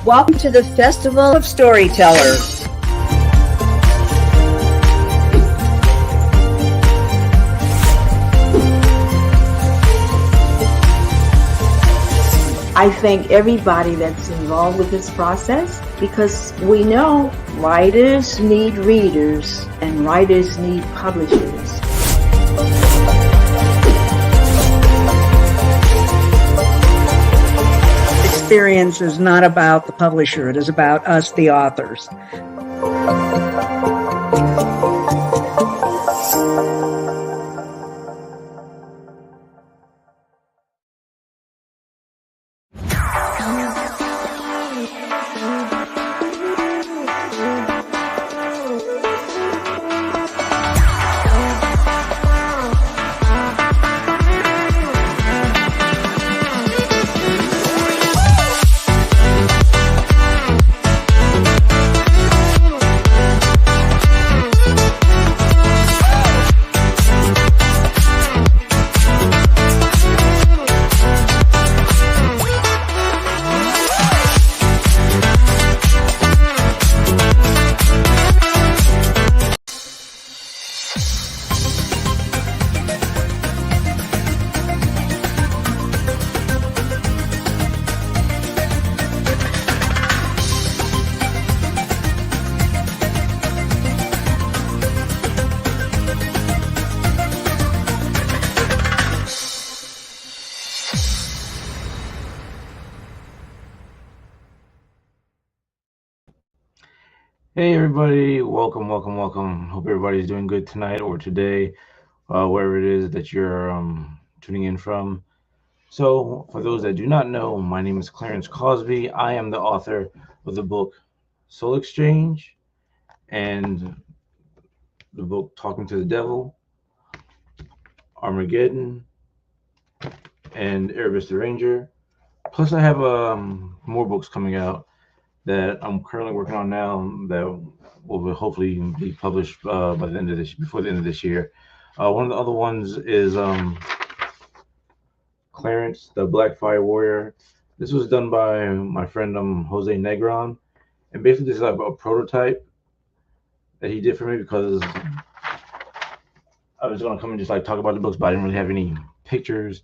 Welcome to the Festival of Storytellers. I thank everybody that's involved with this process, because we know writers need readers and writers need publishers. Experience is not about the publisher, it is about us, the authors. Hey everybody, welcome. Hope everybody's doing good tonight or today, wherever it is that you're tuning in from. So, for those that do not know, my name is Clarence Causby. I am the author of the book Soul Exchange and the book Talking to the Devil, Armageddon, and Erebus the Ranger. Plus, I have more books coming out that I'm currently working on now that will hopefully be published before the end of this year. One of the other ones is Clarence, the Black Fire Warrior. This was done by my friend Jose Negron, and basically this is like a prototype that he did for me, because I was going to come and just like talk about the books, but I didn't really have any pictures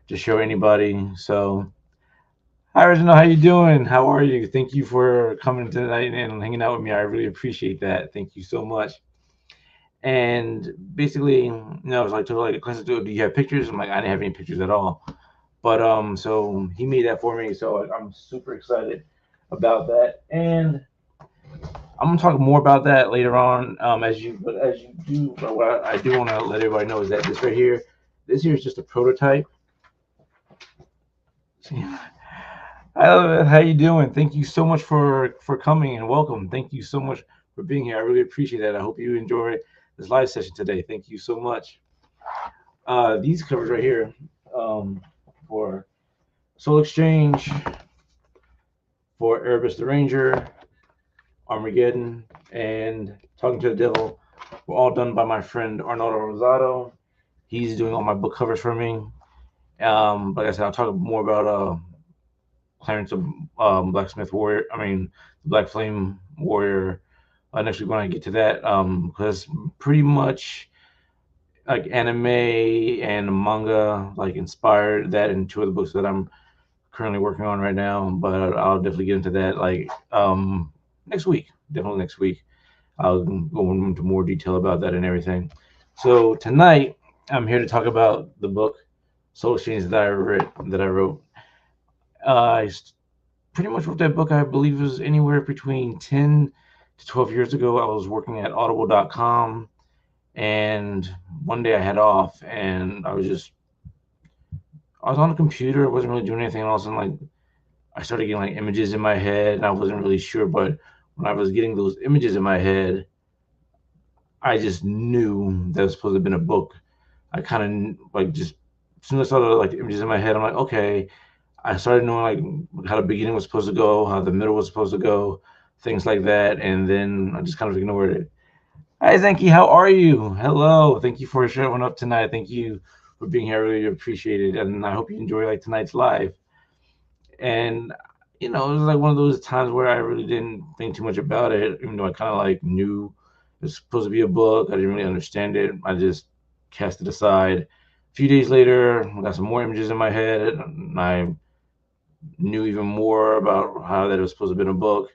to show anybody. So hi, Reginald. How you doing? How are you? Thank you for coming tonight and hanging out with me. I really appreciate that. Thank you so much. And basically, I was like, do you have pictures? I'm like, I didn't have any pictures at all. But so he made that for me. So I'm super excited about that. And I'm gonna talk more about that later on. As you do, but what I do want to let everybody know is that this here is just a prototype. How you doing? Thank you so much for coming and welcome. Thank you so much for being here. I really appreciate that. I hope you enjoy this live session today. Thank you so much. These covers right here for Soul Exchange, for Erebus the Ranger, Armageddon, and Talking to the Devil were all done by my friend Arnaldo Rosado. He's doing all my book covers for me. Like I said, I'll talk more about Clarence, Blacksmith Warrior. The Black Flame Warrior. Next week when I get to that, because pretty much like anime and manga like inspired that in two of the books that I'm currently working on right now. But I'll definitely get into that like next week. Definitely next week. I'll go into more detail about that and everything. So tonight I'm here to talk about the book Soul Exchange that I wrote. I pretty much wrote that book, I believe it was anywhere between 10 to 12 years ago. I was working at audible.com, and one day I had off and I was on the computer. I wasn't really doing anything else, and like I started getting like images in my head, and I wasn't really sure, but when I was getting those images in my head, I just knew that was supposed to have been a book. I kind of like just as soon as I saw the like images in my head, I'm like, okay. I started knowing like how the beginning was supposed to go, how the middle was supposed to go, things like that, and then I just kind of ignored it. Hi, Zenki. How are you? Hello. Thank you for showing up tonight. Thank you for being here. I really appreciate it. And I hope you enjoy like tonight's live. And it was like one of those times where I really didn't think too much about it, even though I kind of like knew it was supposed to be a book. I didn't really understand it. I just cast it aside. A few days later, I got some more images in my head, and I knew even more about how that it was supposed to be in a book.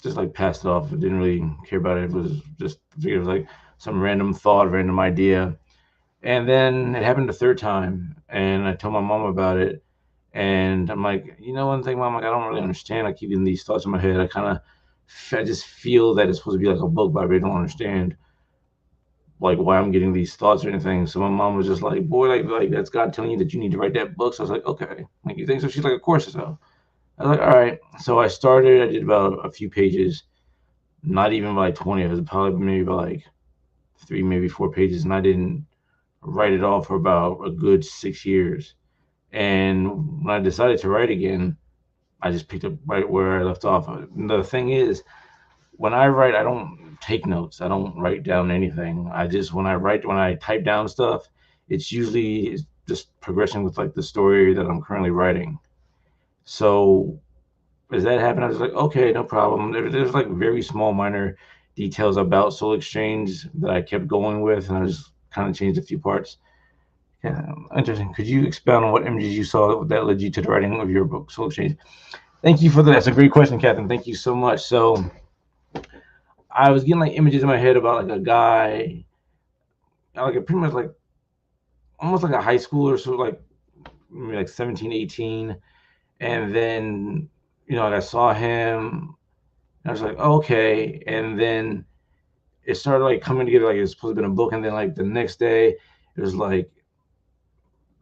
Just like passed it off. I didn't really care about it. It was just figured it was like some random thought, random idea. And then it happened the third time, and I told my mom about it. And I'm like, one thing, mom, like I don't really understand. I keep getting these thoughts in my head. I just feel that it's supposed to be like a book, but I really don't understand like why I'm getting these thoughts or anything. So my mom was just like, boy, like that's God telling you that you need to write that book. So I was like, okay, like you think so? She's like, of course so. I was like, all right. So I started. I did about a few pages, not even by 20. It was probably maybe by like 3, maybe 4 pages, and I didn't write it all for about a good 6 years. And when I decided to write again, I just picked up right where I left off. The thing is, when I write, I don't take notes. I don't write down anything. When I type down stuff, it's usually just progression with like the story that I'm currently writing. So as that happened, I was like, okay, no problem. There's like very small, minor details about Soul Exchange that I kept going with, and I just kind of changed a few parts. Yeah, interesting. Could you expound on what images you saw that led you to the writing of your book, Soul Exchange? Thank you for that. That's a great question, Catherine. Thank you so much. So I was getting like images in my head about like a guy, pretty much like almost like a high schooler, so like maybe like 17, 18. And then, like I saw him, and I was like, oh, okay. And then it started like coming together like it was supposed to be in a book. And then like the next day, it was like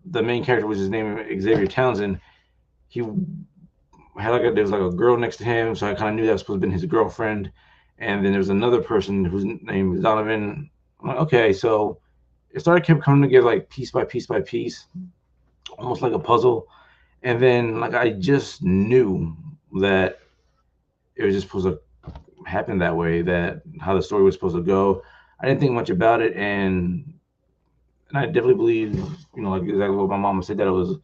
the main character was his name Xavier Townsend. He there was like a girl next to him, so I kind of knew that was supposed to be his girlfriend. And then there was another person whose name was Donovan. I'm like, okay, so it started kept coming together like piece by piece by piece, almost like a puzzle. And then like I just knew that it was just supposed to happen that way, that how the story was supposed to go. I didn't think much about it, and I definitely believe, like exactly what my mama said, that it was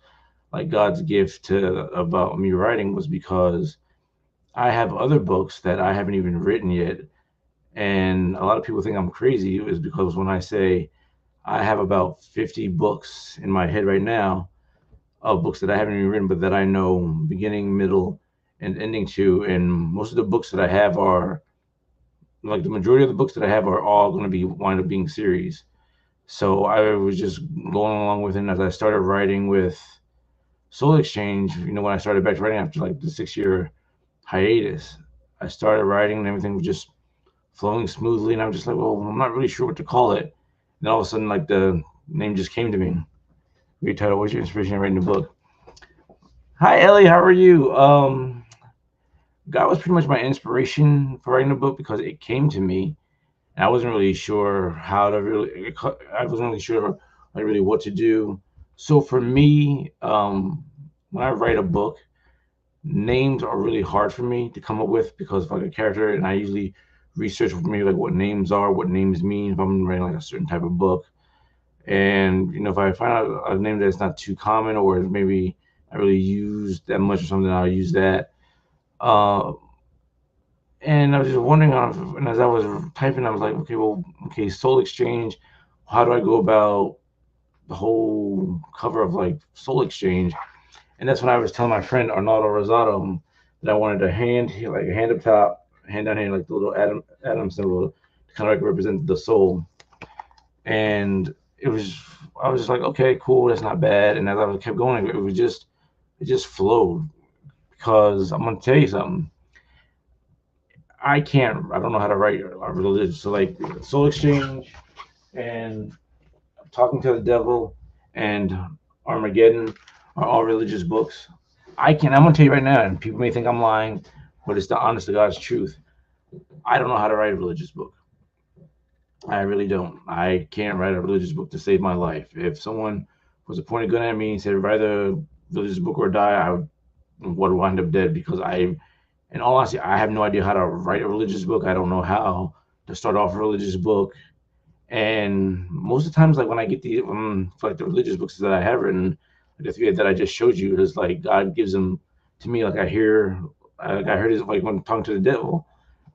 like God's gift to about me writing was because I have other books that I haven't even written yet. And a lot of people think I'm crazy is because when I say I have about 50 books in my head right now of books that I haven't even written, but that I know beginning, middle, and ending to. And most of the books that I have are like the majority of the books that I have are all going to be wind up being series. So I was just going along with it. And as I started writing with Soul Exchange, when I started back writing after like the 6 year hiatus, I started writing and everything was just flowing smoothly. And I was just like, well, I'm not really sure what to call it. And then all of a sudden, like the name just came to me. Your title, what's your inspiration in writing the book? Hi, Ellie. How are you? God was pretty much my inspiration for writing the book because it came to me. And I wasn't really sure how to really, I wasn't really sure like really what to do. So for me, when I write a book, names are really hard for me to come up with because of like a character, and I usually research for me like what names are, what names mean if I'm writing like a certain type of book. And if I find out a name that's not too common or maybe I really use that much or something, I'll use that. Uh, and I was just wondering, and as I was typing, I was like, okay, Soul Exchange. How do I go about the whole cover of like Soul Exchange? And that's when I was telling my friend Arnaldo Rosado that I wanted a hand up top, hand down here, like the little atom symbol to kind of like represent the soul. And I was just like, okay, cool, that's not bad. And as I kept going, it just flowed because I'm gonna tell you something. I don't know how to write a religion. So like Soul Exchange and Talking to the Devil and Armageddon are all religious books. I'm gonna tell you right now, and people may think I'm lying, but it's the honest to God's truth. I don't know how to write a religious book. I really don't. I can't write a religious book to save my life. If someone was to point a gun at me and said write a religious book or die, would wind up dead because in all honesty, I have no idea how to write a religious book. I don't know how to start off a religious book. And most of the times, like when I get for like the religious books that I have written, like the three that I just showed you, is like God gives them to me. Like I heard it like when talking to the devil.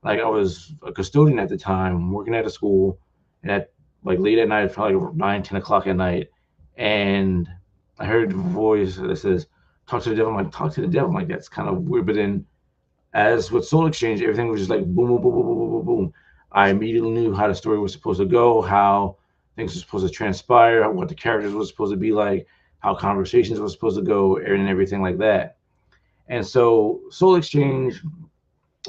Like I was a custodian at the time, working at a school, and at like late at night, probably 9, 10 o'clock at night, and I heard a voice that says, "Talk to the devil." I'm like, "Talk to the devil." I'm like, that's kind of weird. But then, as with Soul Exchange, everything was just like boom, boom, boom, boom, boom, boom, boom, boom. I immediately knew how the story was supposed to go, how things were supposed to transpire, what the characters were supposed to be like, how conversations were supposed to go, and everything like that. And so, Soul Exchange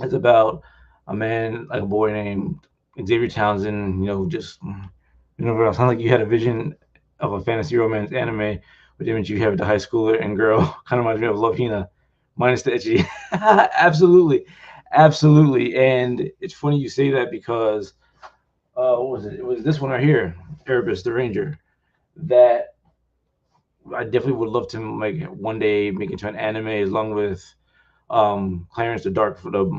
is about a man, like a boy named Xavier Townsend. Just it sounds like you had a vision of a fantasy romance anime with the image you have with the high schooler and girl. Kind of reminds me of Love Hina, minus the etchy. Absolutely, absolutely. And it's funny you say that because what was it? It was this one right here, Erebus the Ranger. That I definitely would love to make one day make into an anime, along with Clarence the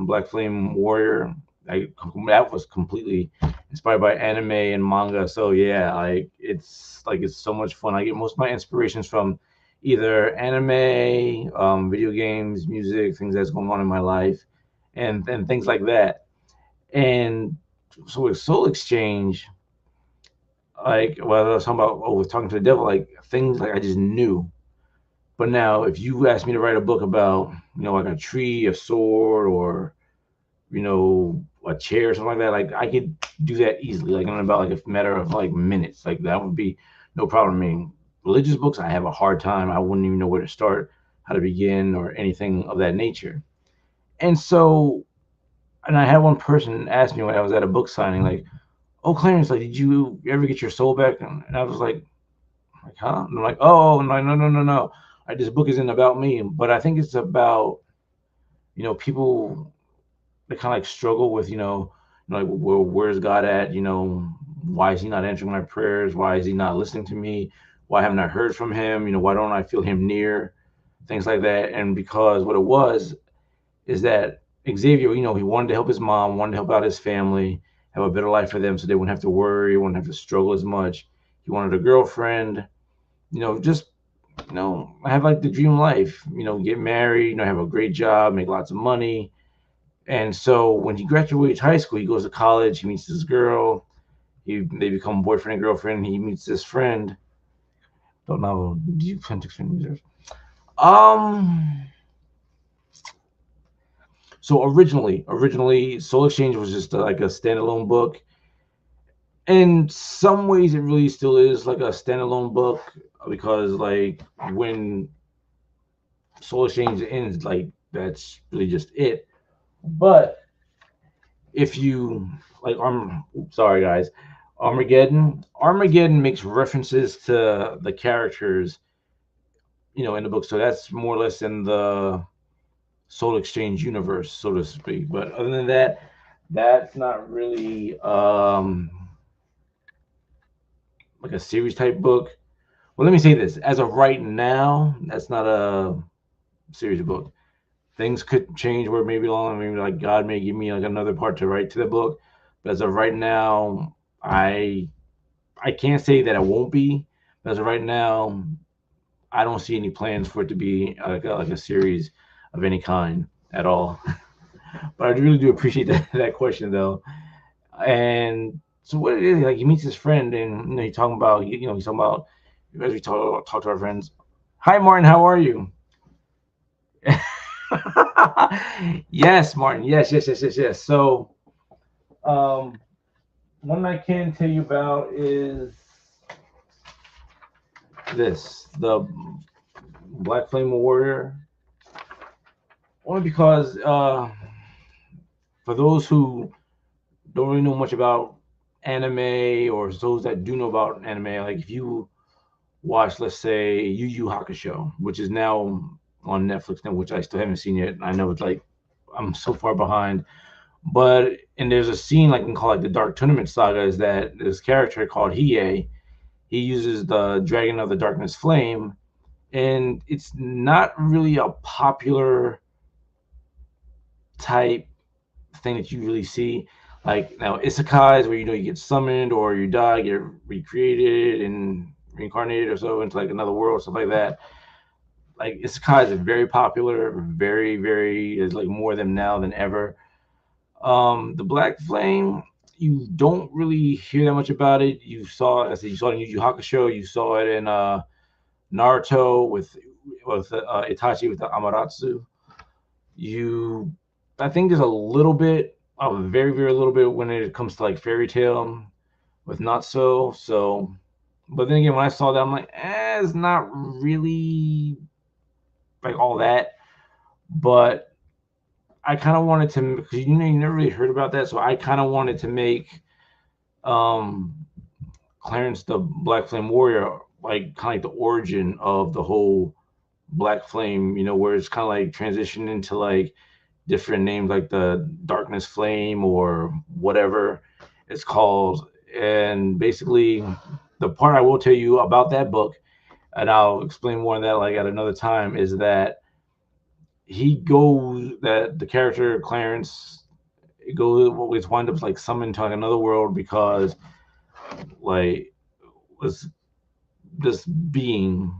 Black Flame Warrior. That was completely inspired by anime and manga. So yeah, it's so much fun. I get most of my inspirations from either anime, video games, music, things that's going on in my life, and things like that. And so with Soul Exchange, like what I was talking about, with talking to the devil, like things like I just knew. But now, if you ask me to write a book about, like a tree, a sword, or a chair or something like that, like I could do that easily, like in about like a matter of like minutes. Like that would be no problem. I mean, religious books, I have a hard time. I wouldn't even know where to start, how to begin, or anything of that nature. And so, and I had one person ask me when I was at a book signing, like, "Oh, Clarence, like, did you ever get your soul back?" And I was like, huh? And I'm like, oh, no, no, no, no, no. This book isn't about me, but I think it's about, people that kind of like struggle with, like, where's God at? Why is he not answering my prayers? Why is he not listening to me? Why haven't I heard from him? Why don't I feel him near? Things like that. And because what it was is that Xavier, he wanted to help his mom, wanted to help out his family, have a better life for them so they wouldn't have to worry, wouldn't have to struggle as much. He wanted a girlfriend, just have like the dream life, get married, have a great job, make lots of money. And so when he graduates high school, he goes to college, he meets this girl, they become boyfriend and girlfriend. He meets this friend. Don't know. Do you plan to explain users? So originally, Soul Exchange was just like a standalone book. In some ways, it really still is like a standalone book because, like, when Soul Exchange ends, like that's really just it. But if you like, sorry guys, Armageddon makes references to the characters, in the book. So that's more or less in the Soul Exchange universe, so to speak. But other than that, that's not really like a series type book. Well, let me say this: as of right now, that's not a series book. Things could change where maybe long, maybe like God may give me like another part to write to the book. But as of right now, I can't say that it won't be. But as of right now, I don't see any plans for it to be like a series of any kind at all. But I really do appreciate that question though. And so what it is, like he meets his friend, and he's talking about, he's talking about, as we talk to our friends. Hi, Martin, how are you? Yes, Martin. Yes, yes, yes, yes, yes. So, um, one I can tell you about is the Black Flame Warrior. Only because for those who don't really know much about anime, or those that do know about anime, like if you watch, let's say, Yu Yu Hakusho, which is now on Netflix now, which I still haven't seen yet. I know it's like I'm so far behind. But and there's a scene like in call like the Dark Tournament Saga, is that this character called Hiei, he uses the Dragon of the Darkness Flame, and it's not really a popular type thing that you really see. Like now, isekais where you get summoned or you die, get recreated and reincarnated or so into like another world, stuff like that. Like isekais are very popular, very very. There's like more of them now than ever. The Black Flame, you don't really hear that much about it. You saw it in Yu Yu Hakusho. You saw it in Naruto with Itachi with the Amaterasu. You, I think there's a little bit, a very very little bit when it comes to like Fairy Tail with Not So. So, but then again, when I saw that, I'm like, it's not really like all that. But I kind of wanted to, because you never really heard about that, so I kind of wanted to make um Clarence the Black Flame Warrior like kind of like the origin of the whole Black Flame, where it's kind of like transitioned into like different names like the Darkness Flame or whatever it's called. And basically, the part I will tell you about that book, and I'll explain more of that like at another time, is that the character Clarence always wind up like summoned to like another world because like was this being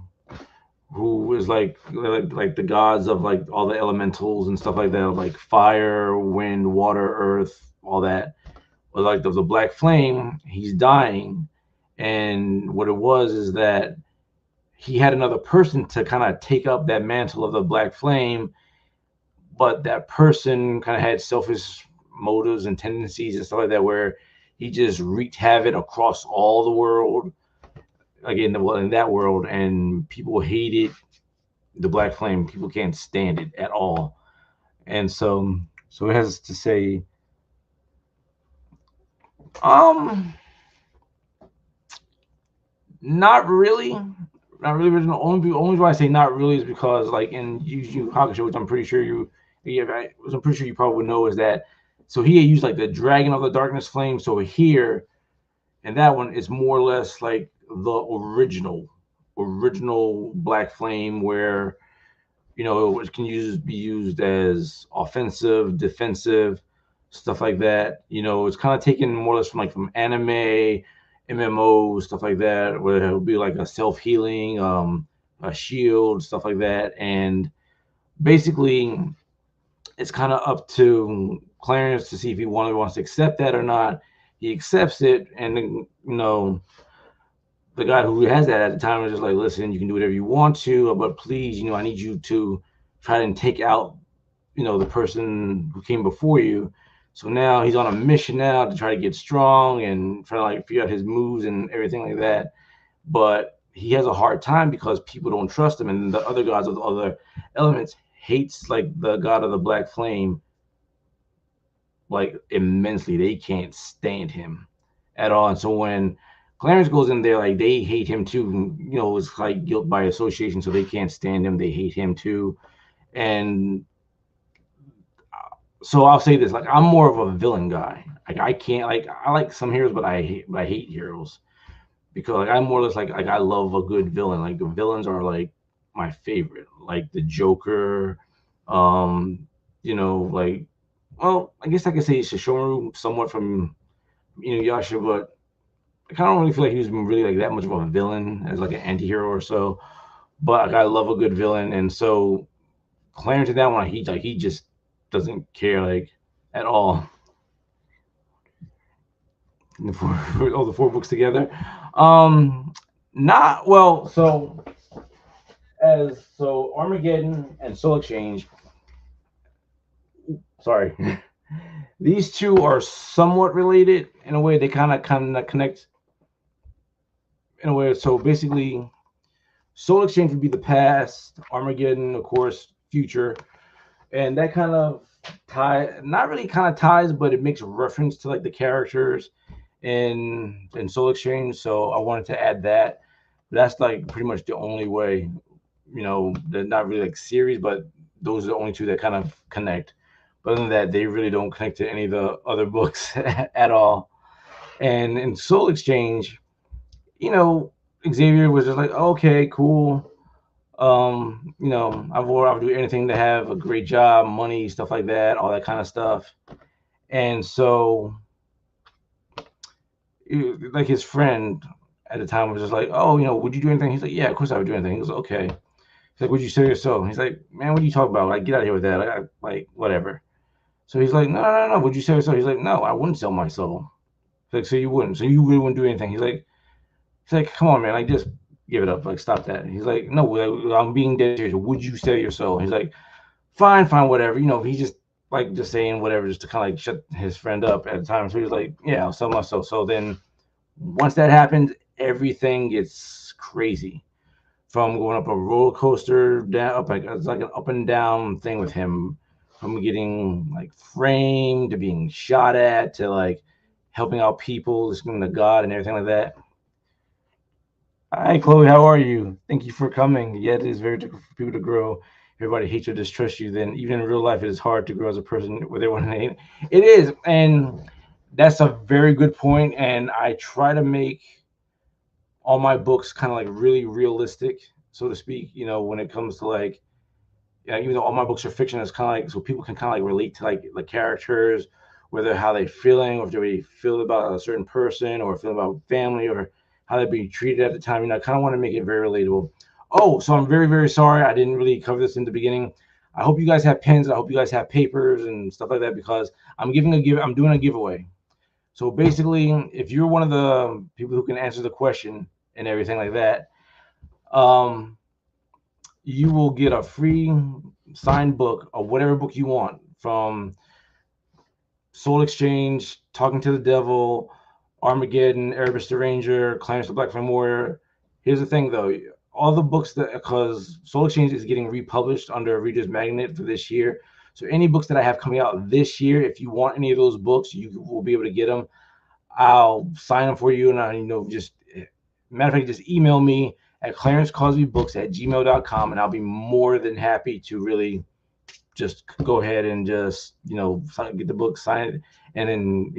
who is like the gods of like all the elementals and stuff like that, like fire, wind, water, earth, all that. But like the Black Flame, he's dying, and what it was is that he had another person to kind of take up that mantle of the Black Flame, but that person kind of had selfish motives and tendencies and stuff like that, where he just wreaked havoc across all the world, again, in that world, and people hated the Black Flame. People can't stand it at all, and so it has to say, um, not really, not really original. Only why I say not really is because like in Yu Yu Hakusho, which I'm pretty sure I'm pretty sure you probably would know, is that so he had used like the Dragon of the Darkness Flame. So here and that one is more or less like the original Black Flame, where it can be used as offensive, defensive, stuff like that. It's kind of taken more or less from anime, MMO, stuff like that, where it would be like a self healing, a shield, stuff like that, and basically it's kind of up to Clarence to see if he wants to accept that or not. He accepts it, and then, the guy who has that at the time is just like, listen, you can do whatever you want to, but please, I need you to try and take out, the person who came before you. So now he's on a mission now to try to get strong and try to like figure out his moves and everything like that. But he has a hard time because people don't trust him, and the other gods of the other elements hates like the god of the Black Flame like immensely. They can't stand him at all. And so when Clarence goes in there, like they hate him too. It's like guilt by association, so they can't stand him. They hate him too. And so I'll say this: like I'm more of a villain guy. Like I can't like I like some heroes, but I hate heroes because like I'm more or less like I love a good villain. Like the villains are like my favorite, like the Joker. Like well, I guess I could say Shishomaru somewhat from Yasha, but I kind of don't really feel like he was really like that much of a villain as like an anti-hero or so. But like, I love a good villain, and so Clarence in that one, he just doesn't care like at all. All the four books together, not well. So Armageddon and Soul Exchange. Sorry, these two are somewhat related in a way. They kind of connect in a way. So basically, Soul Exchange would be the past, Armageddon, of course, future, and that kind of not really kind of ties, but it makes reference to like the characters in Soul Exchange. So I wanted to add that. That's like pretty much the only way, they're not really like series, but those are the only two that kind of connect. But other than that, they really don't connect to any of the other books at all. And in Soul Exchange, Xavier was just like, okay, cool. I would do anything to have a great job, money, stuff like that, all that kind of stuff. And so like his friend at the time was just like, oh, would you do anything? He's like, yeah, of course I would do anything. He goes, okay. He's like, would you sell your soul? He's like, man, what are you talking about? Like, get out of here with that. Like whatever. So he's like, no, no, no. Would you sell your soul? He's like, no, I wouldn't sell my soul. He's like, so you wouldn't. So you really wouldn't do anything. He's like, come on, man. Like, just give it up. Like, stop that. He's like, no, I'm being dead serious. Would you sell your soul? He's like, fine, fine, whatever. He's just like just saying whatever just to kind of like shut his friend up at the time. So he was like, yeah, I'll sell my soul. So then once that happens, everything gets crazy. From going up a roller coaster down up like it's like an up and down thing with him, from getting like framed to being shot at to like helping out people, listening to God and everything like that. Hi, Chloe. How are you? Thank you for coming. Yeah, it is very difficult for people to grow. Everybody hates or distrusts you. Then even in real life, it is hard to grow as a person with everyone hate. It is, and that's a very good point. And I try to make all my books kind of like really realistic, so to speak. When it comes to like, yeah, even though all my books are fiction, it's kind of like so people can kind of like relate to like the characters, whether how they're feeling, or if they really feel about a certain person, or feel about family, or how they're being treated at the time. I kind of want to make it very relatable. Oh, so I'm very, very sorry. I didn't really cover this in the beginning. I hope you guys have pens. I hope you guys have papers and stuff like that because I'm doing a giveaway. So basically, if you're one of the people who can answer the question and everything like that, um, you will get a free signed book of whatever book you want, from Soul Exchange, Talking to the Devil, Armageddon, Erebus the Ranger, Clarence the Black Flame Warrior. Here's the thing though, all the books because Soul Exchange is getting republished under Reader's Magnet for this year. So any books that I have coming out this year, if you want any of those books, you will be able to get them. I'll sign them for you, and just matter of fact, just email me at clarencecosbybooks@gmail.com, and I'll be more than happy to really just go ahead and just get the book signed, and then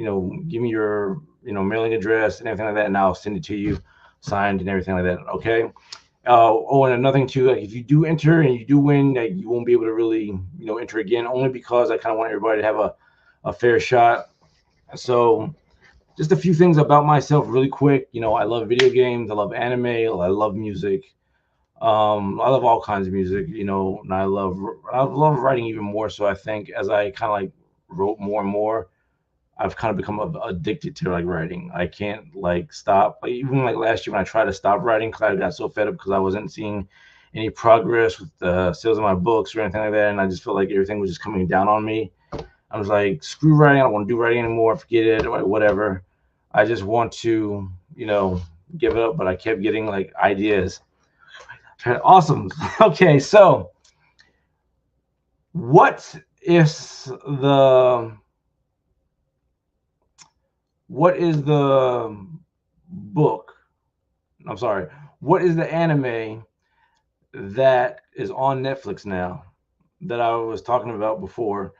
give me your mailing address and everything like that, and I'll send it to you signed and everything like that. Okay. And another thing too, like if you do enter and you do win, like, you won't be able to really enter again, only because I kind of want everybody to have a fair shot. So just a few things about myself really quick. I love video games, I love anime, I love music. I love all kinds of music, and I love writing even more. So I think as I kind of like wrote more and more, I've kind of become addicted to like writing. I can't like stop. Like, even like last year when I tried to stop writing because I got so fed up because I wasn't seeing any progress with the sales of my books or anything like that, and I just felt like everything was just coming down on me. I was like, screw writing. I don't want to do writing anymore. Forget it. Or whatever. I just want to, give it up. But I kept getting like ideas. Awesome. Okay, so what is the book? I'm sorry. What is the anime that is on Netflix now that I was talking about before?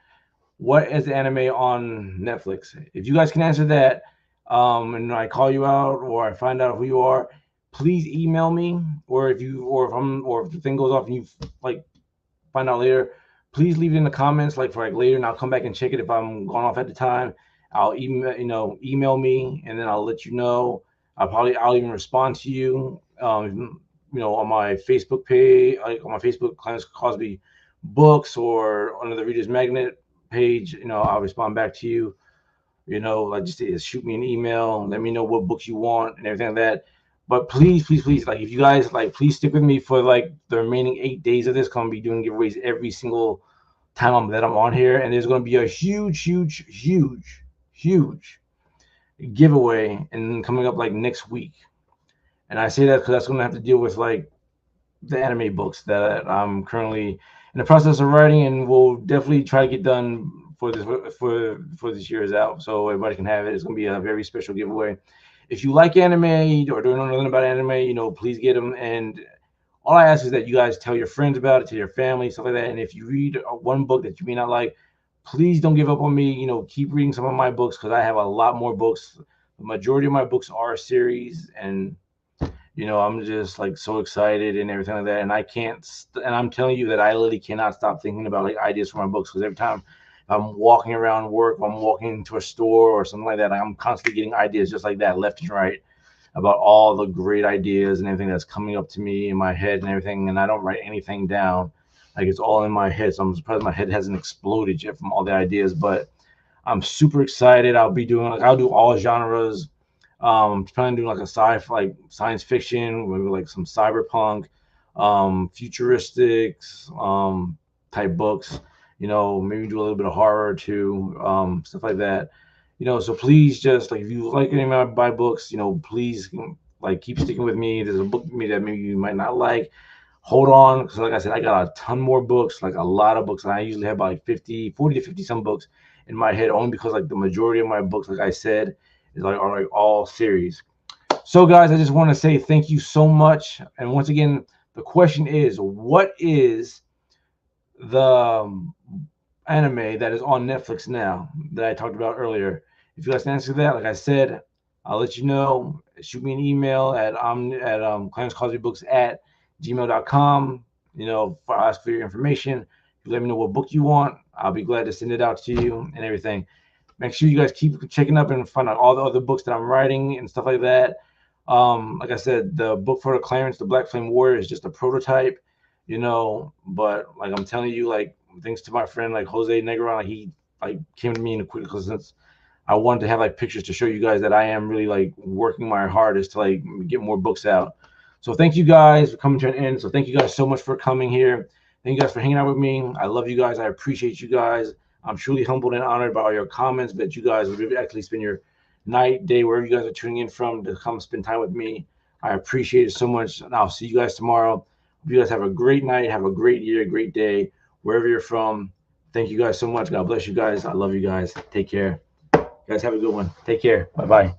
What is the anime on Netflix? If you guys can answer that, and I call you out or I find out who you are, please email me. Or if the thing goes off and you like find out later, please leave it in the comments like for like later, and I'll come back and check it if I'm going off at the time. I'll email me, and then I'll let you know. I'll even respond to you. On my Facebook page, like on my Facebook, Clarence Causby Books, or under the Reader's Magnet page. I'll respond back to you. Like just shoot me an email, let me know what books you want and everything like that. But please, please, please, like if you guys like, please stick with me for like the remaining 8 days of this. Gonna be doing giveaways every single time that I'm on here, and there's gonna be a huge, huge, huge, huge giveaway and coming up like next week. And I say that because that's gonna have to deal with like the anime books that I'm currently in the process of writing, and we'll definitely try to get done for this year is out, so everybody can have it. It's gonna be a very special giveaway. If you like anime or don't know nothing about anime, please get them. And all I ask is that you guys tell your friends about it, to your family, stuff like that. And if you read one book that you may not like, please don't give up on me. Keep reading some of my books because I have a lot more books. The majority of my books are series, and I'm just like so excited and everything like that. And I can't, and I'm telling you that I literally cannot stop thinking about like ideas for my books, because every time I'm walking around work, I'm walking into a store or something like that. I'm constantly getting ideas just like that, left and right, about all the great ideas and everything that's coming up to me in my head and everything. And I don't write anything down. Like it's all in my head. So I'm surprised my head hasn't exploded yet from all the ideas. But I'm super excited. I'll do all genres. I'm planning to do like a sci-fi, like science fiction, maybe like some cyberpunk, futuristics, type books. Maybe do a little bit of horror too, stuff like that. So please just like if you like any of my books, please like keep sticking with me. There's a book maybe that maybe you might not like. Hold on, because like I said, I got a ton more books, like a lot of books. And I usually have about like 40 to 50 some books in my head, only because like the majority of my books, like I said, is like are like all series. So guys, I just want to say thank you so much. And once again, the question is, what is the anime that is on Netflix now that I talked about earlier? If you guys can answer that, like I said, I'll let you know. Shoot me an email at Clarence Causby Books at gmail.com. Ask for your information. You let me know what book you want. I'll be glad to send it out to you and everything. Make sure you guys keep checking up and find out all the other books that I'm writing and stuff like that. Like I said, the book for the Clarence, the Black Flame Warrior, is just a prototype, but like I'm telling you, like thanks to my friend like Jose Negron, he like came to me in a quick because since I wanted to have like pictures to show you guys that I am really like working my hardest to like get more books out. So thank you guys for coming to an end. So thank you guys so much for coming here. Thank you guys for hanging out with me. I love you guys. I appreciate you guys. I'm truly humbled and honored by all your comments that you guys would actually spend your night, day, wherever you guys are tuning in from to come spend time with me. I appreciate it so much. And I'll see you guys tomorrow. Hope you guys have a great night. Have a great year, great day, wherever you're from. Thank you guys so much. God bless you guys. I love you guys. Take care. You guys have a good one. Take care. Bye-bye.